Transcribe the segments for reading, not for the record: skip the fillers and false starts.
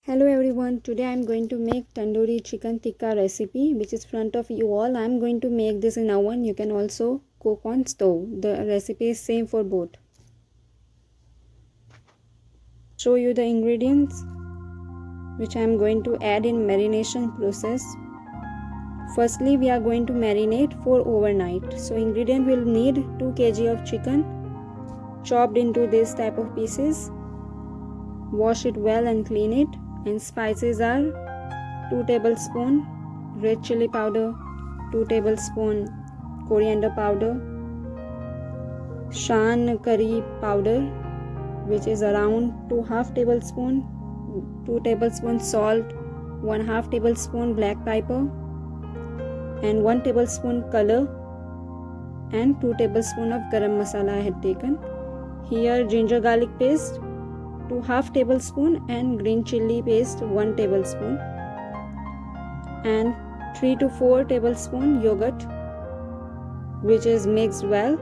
Hello everyone, today I am going to make tandoori chicken tikka recipe which is front of you all. I am going to make this in oven. You can also cook on stove. The recipe is same for both. Show you the ingredients which I am going to add in marination process. Firstly, we are going to marinate for overnight. So ingredient will need 2 kg of chicken chopped into this type of pieces. Wash it well and clean it. And spices are 2 tablespoons red chili powder, 2 tablespoons coriander powder, shan curry powder which is around 2.5 tablespoons, 2 tablespoons salt, 1/2 tablespoon black pepper and 1 tablespoon color and 2 tablespoons of garam masala I had taken. Here ginger garlic paste 2.5 tablespoon and green chili paste 1 tablespoon and 3 to 4 tablespoon yogurt which is mixed well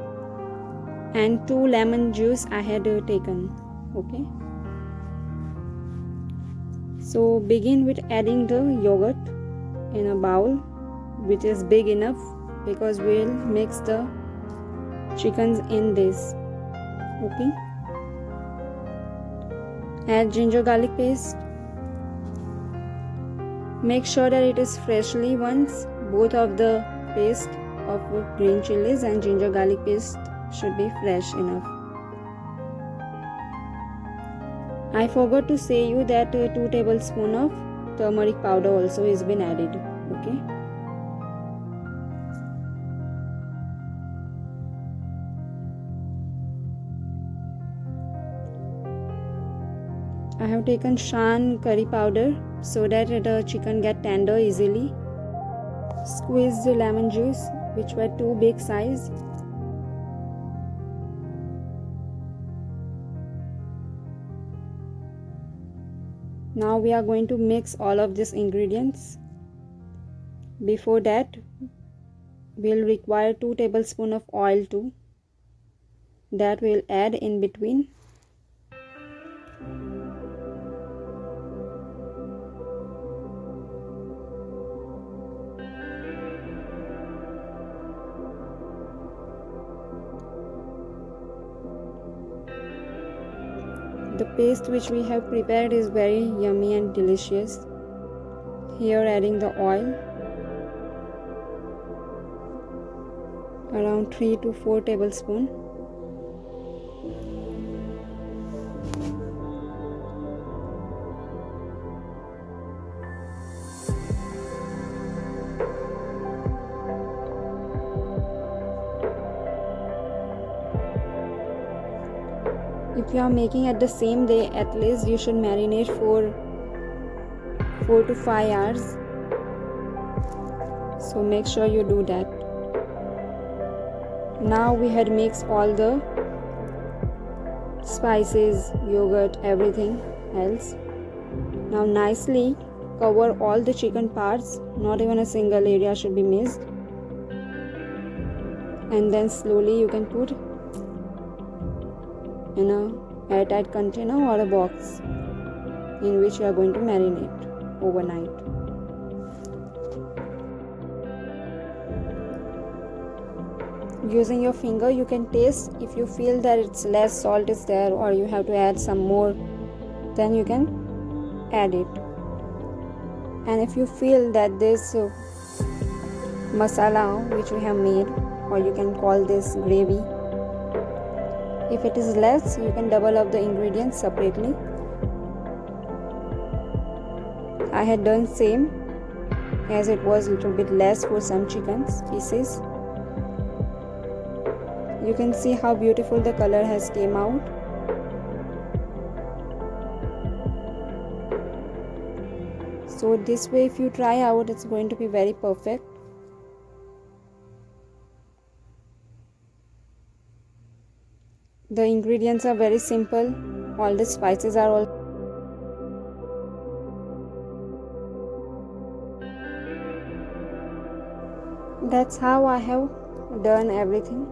and 2 lemon juice I had taken. Okay, so begin with adding the yogurt in a bowl which is big enough because we'll mix the chickens in this. Okay, add ginger garlic paste. Make sure that it is freshly once. Both of the paste of green chilies and ginger garlic paste should be fresh enough. I forgot to say you that 2 tablespoons of turmeric powder also has been added. Okay, I have taken shan curry powder so that the chicken get tender easily. Squeeze the lemon juice which were 2 big size. Now we are going to mix all of these ingredients. Before that, we'll require 2 tablespoons of oil too. That we'll add in between. The paste which we have prepared is very yummy and delicious. Here adding the oil, around 3 to 4 tablespoons. If you are making at the same day, at least you should marinate for 4 to 5 hours. So make sure you do that. Now we had mixed all the spices, yogurt, everything else. Now nicely cover all the chicken parts, not even a single area should be missed. And then slowly you can put in a airtight container or a box in which you are going to marinate overnight. Using your finger you can taste. If you feel that it's less salt is there or you have to add some more, then you can add it. And if you feel that this masala which we have made, or you can call this gravy, if it is less, you can double up the ingredients separately. I had done same as it was little bit less for some chicken pieces. You can see how beautiful the color has came out. So this way if you try out, it's going to be very perfect. The ingredients are very simple. All the spices are all. That's how I have done everything.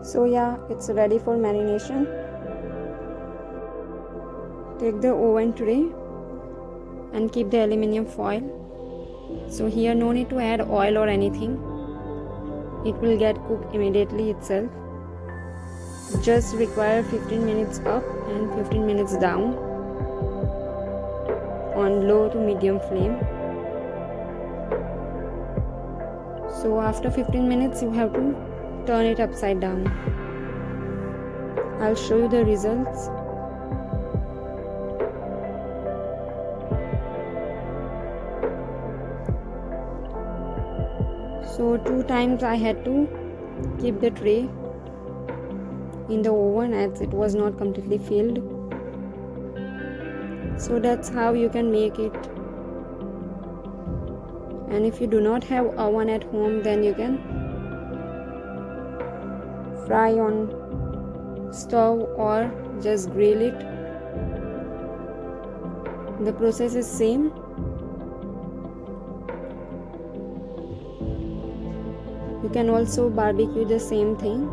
So yeah, it's ready for marination. Take the oven tray and keep the aluminium foil. So here no need to add oil or anything. It will get cooked immediately itself. Just require 15 minutes up and 15 minutes down on low to medium flame. So after 15 minutes you have to turn it upside down. I'll show you the results. So 2 times I had to keep the tray in the oven as it was not completely filled. So that's how you can make it. And if you do not have oven at home, then you can fry on stove or just grill it. The process is same. You can also barbecue the same thing.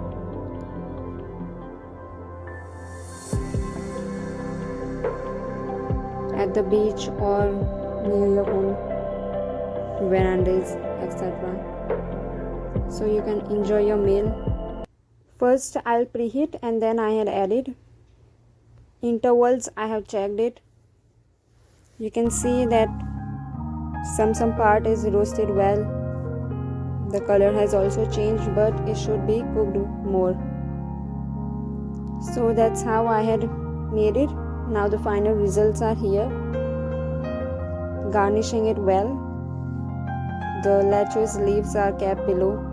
At the beach or near your home verandas, etc. So you can enjoy your meal. First I'll preheat and then I had added intervals. I have checked it. You can see that some part is roasted well. The color has also changed, but it should be cooked more. So that's how I had made it. Now the final results are here. Garnishing it well. The lettuce leaves are kept below.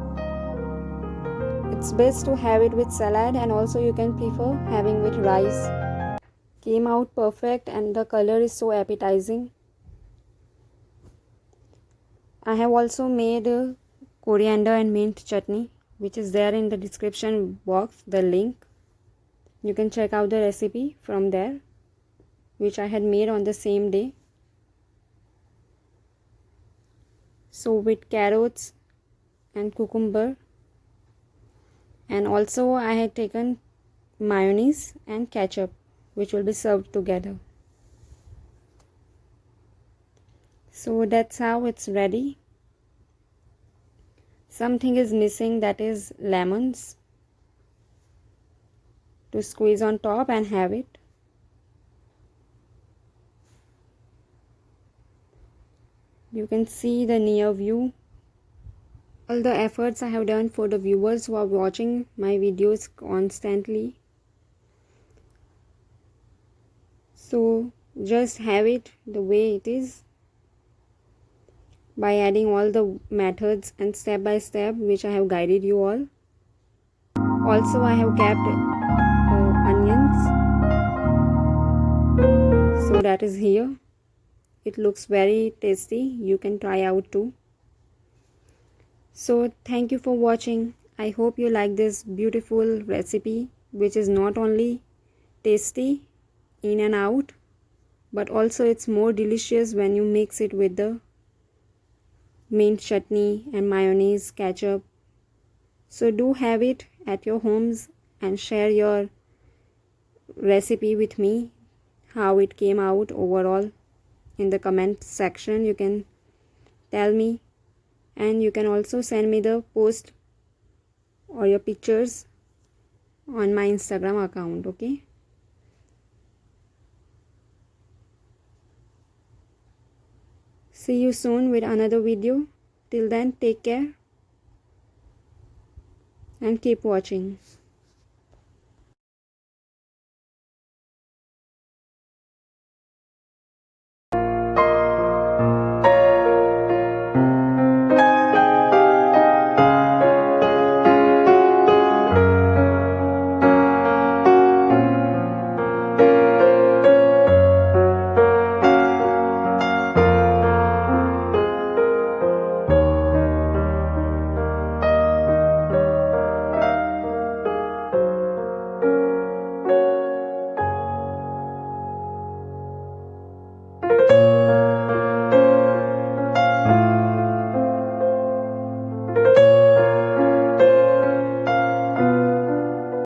It's best to have it with salad, and also you can prefer having with rice. Came out perfect and the color is so appetizing. I have also made coriander and mint chutney, which is there in the description box, the link. You can check out the recipe from there, which I had made on the same day. So with carrots and cucumber, and also I had taken mayonnaise and ketchup, which will be served together. So that's how it's ready. Something is missing, that is lemons, to squeeze on top and have it. You can see the near view. All the efforts I have done for the viewers who are watching my videos constantly. So just have it the way it is, by adding all the methods and step by step which I have guided you all. Also I have kept onions, so that is here. It looks very tasty. You can try out too. So thank you for watching. I hope you like this beautiful recipe, which is not only tasty in and out, but also it's more delicious when you mix it with the mint chutney and mayonnaise, ketchup. So do have it at your homes and share your recipe with me, how it came out overall. In the comment section you can tell me, and you can also send me the post or your pictures on my Instagram account. Okay, see you soon with another video. Till then, take care and keep watching.